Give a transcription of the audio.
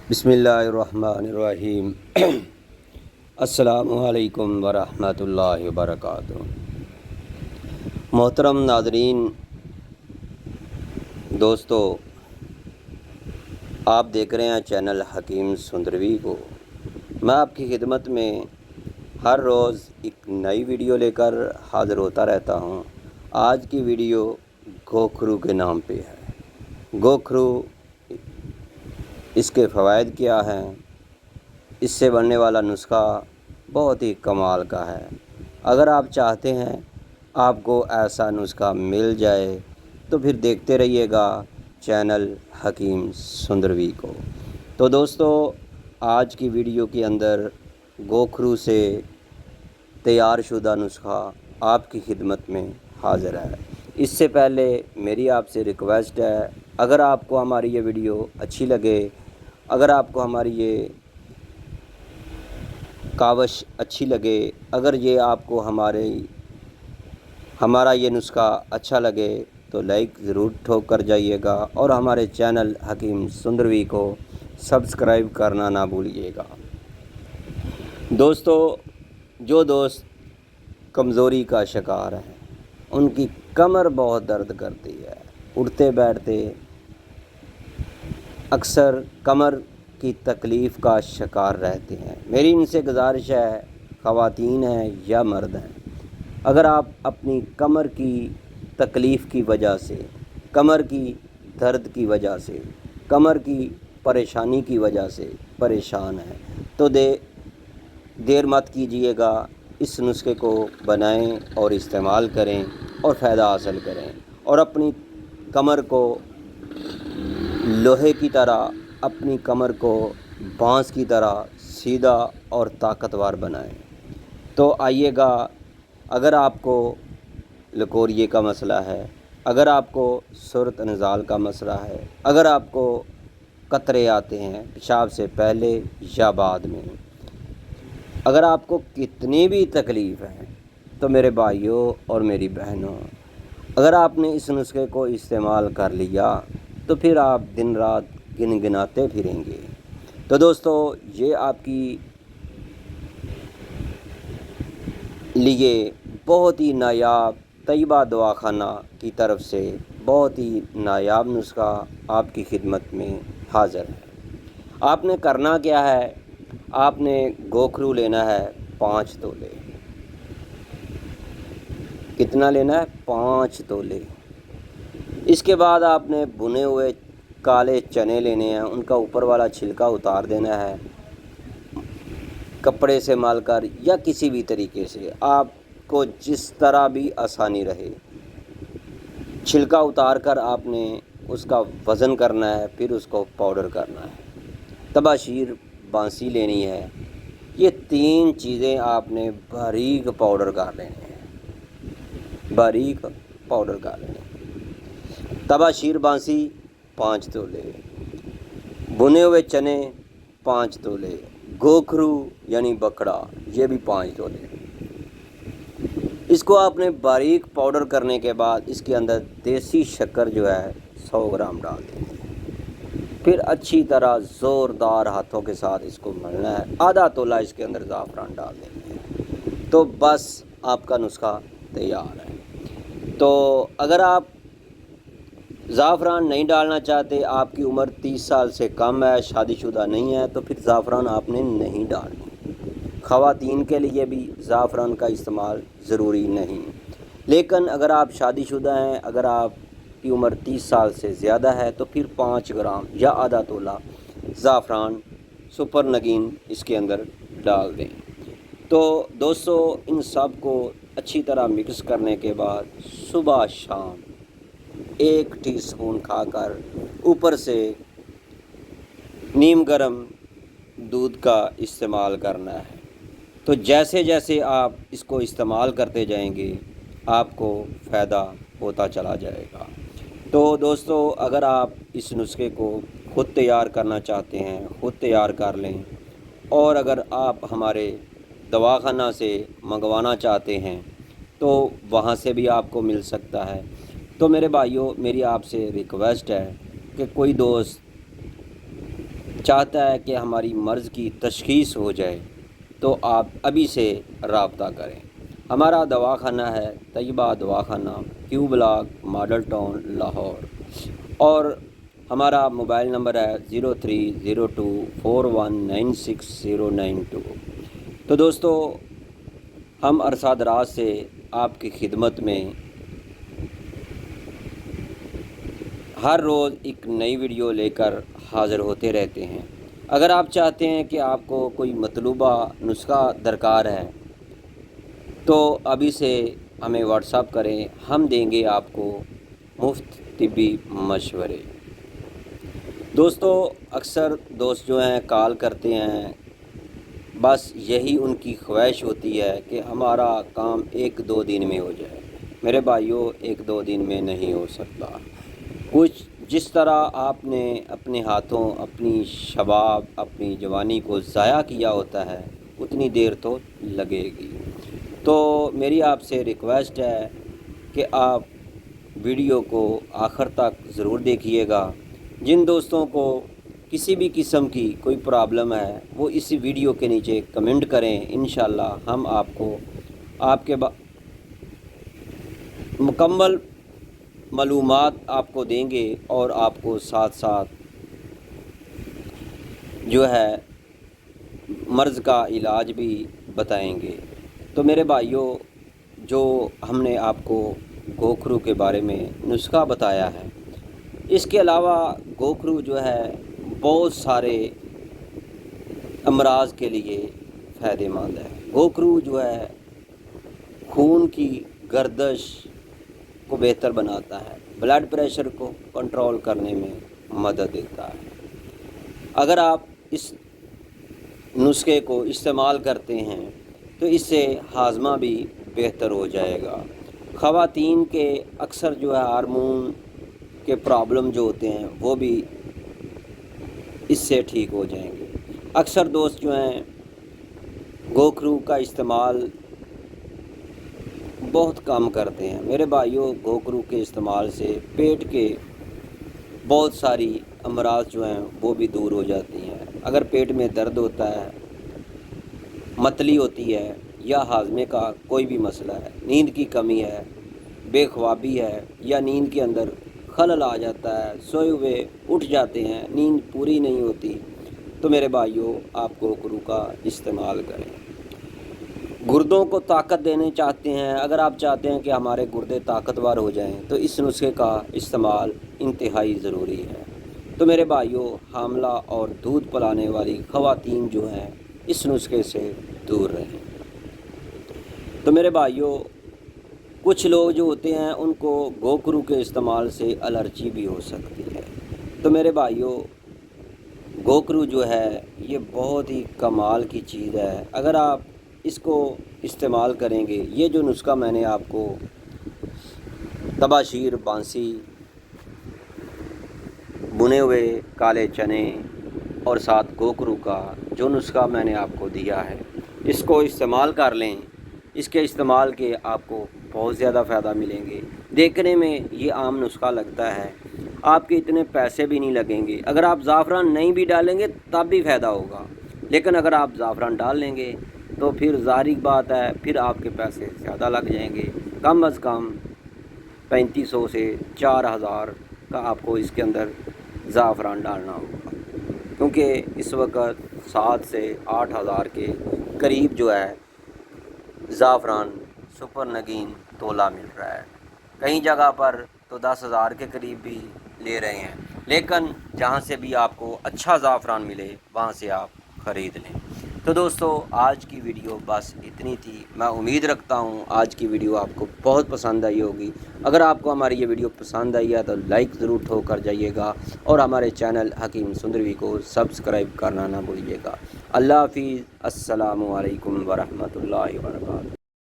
بسم اللہ الرحمن الرحیم السلام علیکم ورحمۃ اللہ وبرکاتہ۔ محترم ناظرین، دوستو، آپ دیکھ رہے ہیں چینل حکیم سندروی کو۔ میں آپ کی خدمت میں ہر روز ایک نئی ویڈیو لے کر حاضر ہوتا رہتا ہوں۔ آج کی ویڈیو گوکھرو کے نام پہ ہے۔ گوکھرو، اس کے فوائد کیا ہیں؟ اس سے بننے والا نسخہ بہت ہی کمال کا ہے۔ اگر آپ چاہتے ہیں آپ کو ایسا نسخہ مل جائے تو پھر دیکھتے رہیے گا چینل حکیم سندروی کو۔ تو دوستو، آج کی ویڈیو کے اندر گوکھرو سے تیار شدہ نسخہ آپ کی خدمت میں حاضر ہے۔ اس سے پہلے میری آپ سے ریکویسٹ ہے، اگر آپ کو ہماری یہ ویڈیو اچھی لگے، اگر آپ کو ہماری یہ کاوش اچھی لگے، اگر یہ آپ کو ہمارا یہ نسخہ اچھا لگے تو لائک ضرور ٹھوک کر جائیے گا، اور ہمارے چینل حکیم سندروی کو سبسکرائب کرنا نہ بھولیے گا۔ دوستو، جو دوست کمزوری کا شکار ہیں، ان کی کمر بہت درد کرتی ہے، اٹھتے بیٹھتے اکثر کمر کی تکلیف کا شکار رہتے ہیں۔ میری ان سے گزارش ہے، خواتین ہیں یا مرد ہیں، اگر آپ اپنی کمر کی تکلیف کی وجہ سے، کمر کی درد کی وجہ سے، کمر کی پریشانی کی وجہ سے پریشان ہیں تو دیر مت کیجیے گا، اس نسخے کو بنائیں اور استعمال کریں اور فائدہ حاصل کریں، اور اپنی کمر کو لوہے کی طرح، اپنی کمر کو بانس کی طرح سیدھا اور طاقتور بنائیں۔ تو آئیے گا، اگر آپ کو لکوریے کا مسئلہ ہے، اگر آپ کو صورت نزال کا مسئلہ ہے، اگر آپ کو قطرے آتے ہیں پیشاب سے پہلے یا بعد میں، اگر آپ کو کتنی بھی تکلیف ہے، تو میرے بھائیوں اور میری بہنوں، اگر آپ نے اس نسخے کو استعمال کر لیا تو پھر آپ دن رات گنگناتے پھریں گے۔ تو دوستو، یہ آپ کی لیے بہت ہی نایاب طیبہ دواخانہ کی طرف سے بہت ہی نایاب نسخہ آپ کی خدمت میں حاضر ہے۔ آپ نے کرنا کیا ہے؟ آپ نے گوکھرو لینا ہے 5 تولے۔ کتنا لینا ہے؟ 5 تولے۔ اس کے بعد آپ نے بنے ہوئے کالے چنے لینے ہیں، ان کا اوپر والا چھلکا اتار دینا ہے، کپڑے سے مال کر یا کسی بھی طریقے سے، آپ کو جس طرح بھی آسانی رہے، چھلکا اتار کر آپ نے اس کا وزن کرنا ہے، پھر اس کو پاؤڈر کرنا ہے۔ تباشیر بانسی لینی ہے، یہ 3 چیزیں آپ نے باریک پاؤڈر کر لینے ہیں، باریک پاؤڈر کر لینے ہیں۔ تباشیر بانسی 5 تولے، بنے ہوئے چنے 5 تولے، گوکھرو یعنی بکڑا یہ بھی 5 تولے۔ اس کو آپ نے باریک پاؤڈر کرنے کے بعد اس کے اندر دیسی شکر جو ہے 100 گرام ڈال دیں گے، پھر اچھی طرح زوردار ہاتھوں کے ساتھ اس کو ملنا ہے۔ آدھا تولہ اس کے اندر زعفران ڈال دیں گے، تو بس آپ کا نسخہ تیار ہے۔ تو اگر آپ زعفران نہیں ڈالنا چاہتے، آپ کی عمر 30 سال سے کم ہے، شادی شدہ نہیں ہے، تو پھر زعفران آپ نے نہیں ڈالنا۔ خواتین کے لیے بھی زعفران کا استعمال ضروری نہیں، لیکن اگر آپ شادی شدہ ہیں، اگر آپ کی عمر 30 سال سے زیادہ ہے تو پھر 5 گرام یا آدھا تولہ زعفران سپر نگین اس کے اندر ڈال دیں۔ تو دوستو، ان سب کو اچھی طرح مکس کرنے کے بعد صبح شام 1 ٹی سپون کھا کر اوپر سے نیم گرم دودھ کا استعمال کرنا ہے۔ تو جیسے جیسے آپ اس کو استعمال کرتے جائیں گے، آپ کو فائدہ ہوتا چلا جائے گا۔ تو دوستو، اگر آپ اس نسخے کو خود تیار کرنا چاہتے ہیں، خود تیار کر لیں، اور اگر آپ ہمارے دواخانہ سے منگوانا چاہتے ہیں تو وہاں سے بھی آپ کو مل سکتا ہے۔ تو میرے بھائیوں، میری آپ سے ریکویسٹ ہے کہ کوئی دوست چاہتا ہے کہ ہماری مرض کی تشخیص ہو جائے تو آپ ابھی سے رابطہ کریں۔ ہمارا دواخانہ ہے طیبہ دواخانہ، کیو بلاک، ماڈل ٹاؤن، لاہور، اور ہمارا موبائل نمبر ہے 0302419692۔ تو دوستو، ہم عرصہ دراز سے آپ کی خدمت میں ہر روز ایک نئی ویڈیو لے کر حاضر ہوتے رہتے ہیں۔ اگر آپ چاہتے ہیں کہ آپ کو کوئی مطلوبہ نسخہ درکار ہے تو ابھی سے ہمیں واٹس ایپ کریں، ہم دیں گے آپ کو مفت طبی مشورے۔ دوستو، اکثر دوست جو ہیں کال کرتے ہیں، بس یہی ان کی خواہش ہوتی ہے کہ ہمارا کام 1-2 دن میں ہو جائے۔ میرے بھائیوں، 1-2 دن میں نہیں ہو سکتا۔ کچھ جس طرح آپ نے اپنے ہاتھوں اپنی شباب، اپنی جوانی کو ضائع کیا ہوتا ہے، اتنی دیر تو لگے گی۔ تو میری آپ سے ریکویسٹ ہے کہ آپ ویڈیو کو آخر تک ضرور دیکھیے گا۔ جن دوستوں کو کسی بھی قسم کی کوئی پرابلم ہے وہ اسی ویڈیو کے نیچے کمنٹ کریں، انشاءاللہ ہم آپ کو آپ کے مکمل معلومات آپ کو دیں گے اور آپ کو ساتھ ساتھ جو ہے مرض کا علاج بھی بتائیں گے۔ تو میرے بھائیوں، جو ہم نے آپ کو گوکھرو کے بارے میں نسخہ بتایا ہے، اس کے علاوہ گوکھرو جو ہے بہت سارے امراض کے لیے فائدہ مند ہے۔ گوکھرو جو ہے خون کی گردش کو بہتر بناتا ہے، بلڈ پریشر کو کنٹرول کرنے میں مدد دیتا ہے۔ اگر آپ اس نسخے کو استعمال کرتے ہیں تو اس سے ہاضمہ بھی بہتر ہو جائے گا۔ خواتین کے اکثر جو ہے ہارمون کے پرابلم جو ہوتے ہیں وہ بھی اس سے ٹھیک ہو جائیں گے۔ اکثر دوست جو ہیں گوکھرو کا استعمال بہت کم کرتے ہیں۔ میرے بھائیوں، گوکھرو کے استعمال سے پیٹ کے بہت ساری امراض جو ہیں وہ بھی دور ہو جاتی ہیں۔ اگر پیٹ میں درد ہوتا ہے، متلی ہوتی ہے، یا ہاضمے کا کوئی بھی مسئلہ ہے، نیند کی کمی ہے، بے خوابی ہے، یا نیند کے اندر خلل آ جاتا ہے، سوئے ہوئے اٹھ جاتے ہیں، نیند پوری نہیں ہوتی، تو میرے بھائیوں آپ گوکھرو کا استعمال کریں۔ گردوں کو طاقت دینے چاہتے ہیں، اگر آپ چاہتے ہیں کہ ہمارے گردے طاقتور ہو جائیں تو اس نسخے کا استعمال انتہائی ضروری ہے۔ تو میرے بھائیوں، حاملہ اور دودھ پلانے والی خواتین جو ہیں اس نسخے سے دور رہیں۔ تو میرے بھائیوں، کچھ لوگ جو ہوتے ہیں ان کو گوکھرو کے استعمال سے الرجی بھی ہو سکتی ہے۔ تو میرے بھائیوں، گوکھرو جو ہے یہ بہت ہی کمال کی چیز ہے۔ اگر آپ اس کو استعمال کریں گے، یہ جو نسخہ میں نے آپ کو تباشیر، بانسی، بنے ہوئے کالے چنے اور ساتھ گوکھرو کا جو نسخہ میں نے آپ کو دیا ہے، اس کو استعمال کر لیں۔ اس کے استعمال کے آپ کو بہت زیادہ فائدہ ملیں گے۔ دیکھنے میں یہ عام نسخہ لگتا ہے، آپ کے اتنے پیسے بھی نہیں لگیں گے۔ اگر آپ زعفران نہیں بھی ڈالیں گے تب بھی فائدہ ہوگا، لیکن اگر آپ زعفران ڈال لیں گے تو پھر ظاہری بات ہے پھر آپ کے پیسے زیادہ لگ جائیں گے۔ کم از کم 3500 سے 4000 کا آپ کو اس کے اندر زعفران ڈالنا ہوگا، کیونکہ اس وقت 7 سے 8000 کے قریب جو ہے زعفران سپر نگین تولہ مل رہا ہے۔ کئی جگہ پر تو 10,000 کے قریب بھی لے رہے ہیں، لیکن جہاں سے بھی آپ کو اچھا زعفران ملے وہاں سے آپ خرید لیں۔ تو دوستو، آج کی ویڈیو بس اتنی تھی۔ میں امید رکھتا ہوں آج کی ویڈیو آپ کو بہت پسند آئی ہوگی۔ اگر آپ کو ہماری یہ ویڈیو پسند آئی ہے تو لائک ضرور ٹھوک کر جائیے گا، اور ہمارے چینل حکیم سندروی کو سبسکرائب کرنا نہ بھولیے گا۔ اللہ حافظ، السلام علیکم ورحمۃ اللہ وبرکاتہ۔